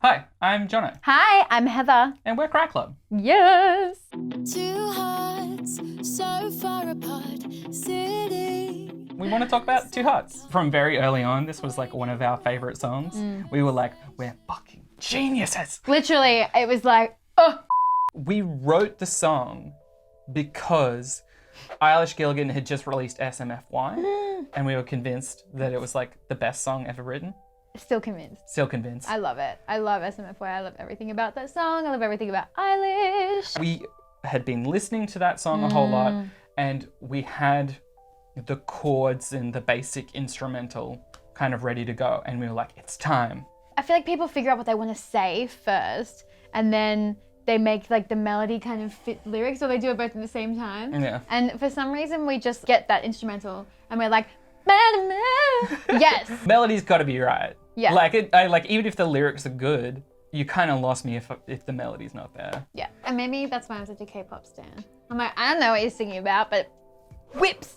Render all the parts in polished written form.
Hi, I'm Jono, Hi, I'm Heather. and we're Cry Club. Yes. Two hearts so far apart, sitting. We want to talk about Two Hearts. From very early on, this was like one of our favourite songs. We were like, we're fucking geniuses. Literally, it was like, oh. We wrote the song because Eilish Gilligan had just released SMFY, and we were convinced that it was like the best song ever written. Still convinced. Still convinced. I love it. I love SMFY. I love everything about that song. I love everything about Eilish. We had been listening to that song a whole lot, and we had the chords and the basic instrumental kind of ready to go, and we were like, it's time. I feel like people figure out what they want to say first, and then they make like the melody kind of fit lyrics, or they do it both at the same time. Yeah. And for some reason, we just get that instrumental, and we're like, yes. Melody's got to be right. Yeah. Like even if the lyrics are good, you kind of lost me if the melody's not there. Yeah, and maybe that's why I'm such a K-pop stan. I'm like, I don't know what you're singing about, but whips.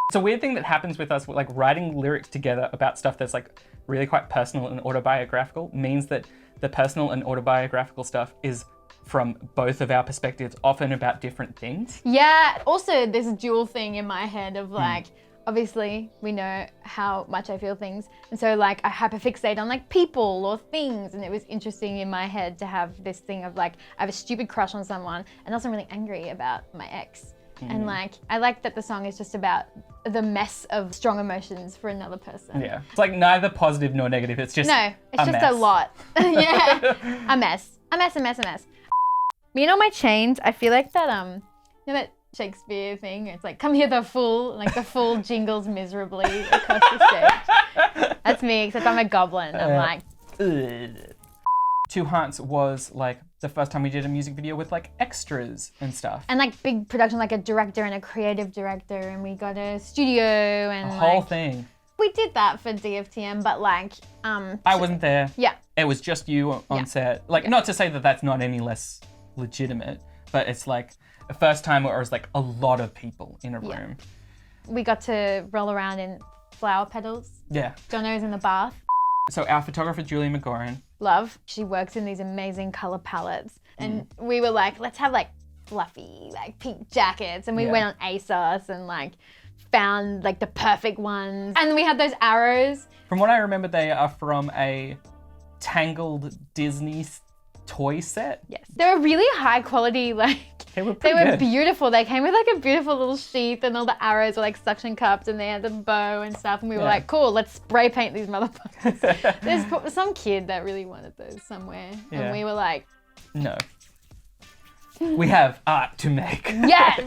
It's a weird thing that happens with us, like writing lyrics together about stuff that's like really quite personal and autobiographical means that the personal and autobiographical stuff is from both of our perspectives, often about different things. Yeah, also there's a dual thing in my head of like, obviously we know how much I feel things. And so like I hyperfixate on like people or things. And it was interesting in my head to have this thing of like, I have a stupid crush on someone and also I'm really angry about my ex. And like, I like that the song is just about the mess of strong emotions for another person. Yeah. It's like neither positive nor negative. It's just No, it's just mess. a lot. Yeah, a mess. Me and all my chains, I feel like that, you know that Shakespeare thing? It's like, come here the fool, like the fool jingles miserably across the stage. That's me, except I'm a goblin. I'm like, Ugh. Two Hearts was like the first time we did a music video with like extras and stuff. and like big production, like a director and a creative director, and we got a studio and The whole like, thing. we did that for DFTM, but like, I wasn't there. yeah. It was just you on Yeah. set. Like, not to say that that's not any less legitimate, but it's like the first time where it was like a lot of people in a Yeah. room. We got to roll around in flower petals. Yeah. Jono's in the bath. So our photographer, Julie McGoran, Love. She works in these amazing color palettes. And we were like, let's have like fluffy, like pink jackets. And we Yeah. went on ASOS and like found like the perfect ones. And we had those arrows. from what I remember, they are from a Tangled Disney toy set. Yes. They were really high quality, like They were they pretty were good. beautiful. They came with like a beautiful little sheath and all the arrows were like suction cups and they had the bow and stuff. And we were Yeah. like, cool, let's spray paint these motherfuckers. There's some kid that really wanted those somewhere. Yeah. And we were like, No. We have art to make. yes!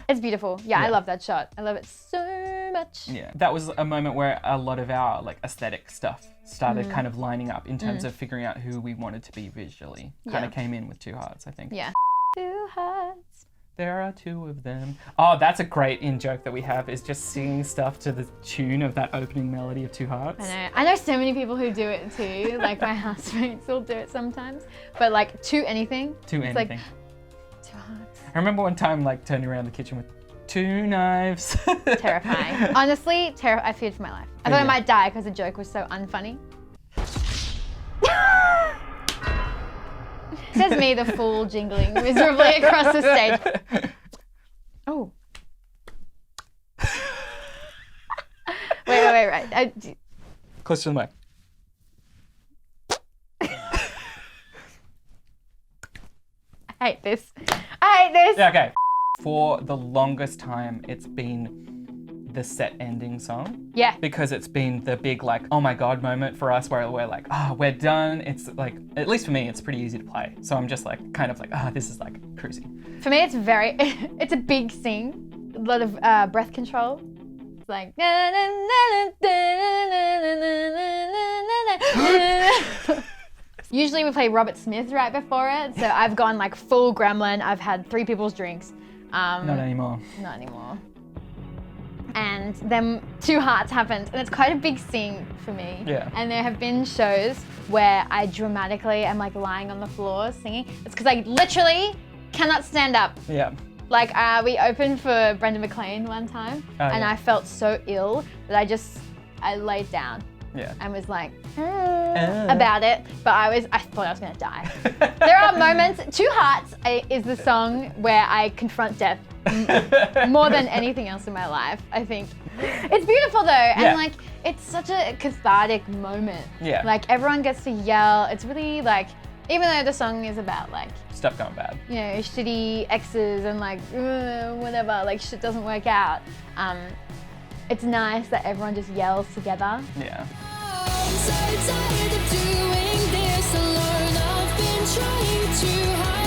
It's beautiful. Yeah, I Yeah. love that shot. I love it so much. Yeah, that was a moment where a lot of our like aesthetic stuff started kind of lining up in terms of figuring out who we wanted to be visually. Kind Yeah. of came in with Two Hearts, I think. Yeah. Two hearts. There are two of them. Oh, that's a great in-joke that we have, is just singing stuff to the tune of that opening melody of Two Hearts. I know so many people who do it too. Like my housemates will do it sometimes. But like to anything. To it's anything. Like, two hearts. I remember one time like turning around the kitchen with two knives. Terrifying. Honestly, I feared for my life. I thought Yeah. I might die because the joke was so unfunny. There's me, the fool, jingling miserably across the stage. Oh. Wait, right. Close to the mic. I hate this. I hate this. Yeah, okay. For the longest time, it's been the set ending song. Yeah. Because it's been the big like, oh my God moment for us where we're like, we're done. It's like, at least for me, it's pretty easy to play. So I'm just like, kind of like, this is like cruising. For me, it's it's a big sing. A lot of breath control. It's like. Usually we play Robert Smith right before it, so I've gone like full gremlin. I've had 3 people's drinks. Not anymore. Not anymore. And then Two Hearts happened, and it's quite a big sing for me. Yeah. And there have been shows where I dramatically am like lying on the floor singing. It's because I literally cannot stand up. Yeah. Like we opened for Brenda McLean one time, and yeah. I felt so ill that I laid down. Yeah. and was like about it, but I thought I was gonna die. There are moments. Two Hearts is the song where I confront death more than anything else in my life. I think it's beautiful though, and Yeah. like it's such a cathartic moment. Yeah. Like everyone gets to yell. It's really like, even though the song is about like, Stuff going bad. you know, shitty exes and like whatever, like shit doesn't work out. It's nice that everyone just yells together. Yeah. I'm so tired of doing this alone. I've been trying too hard.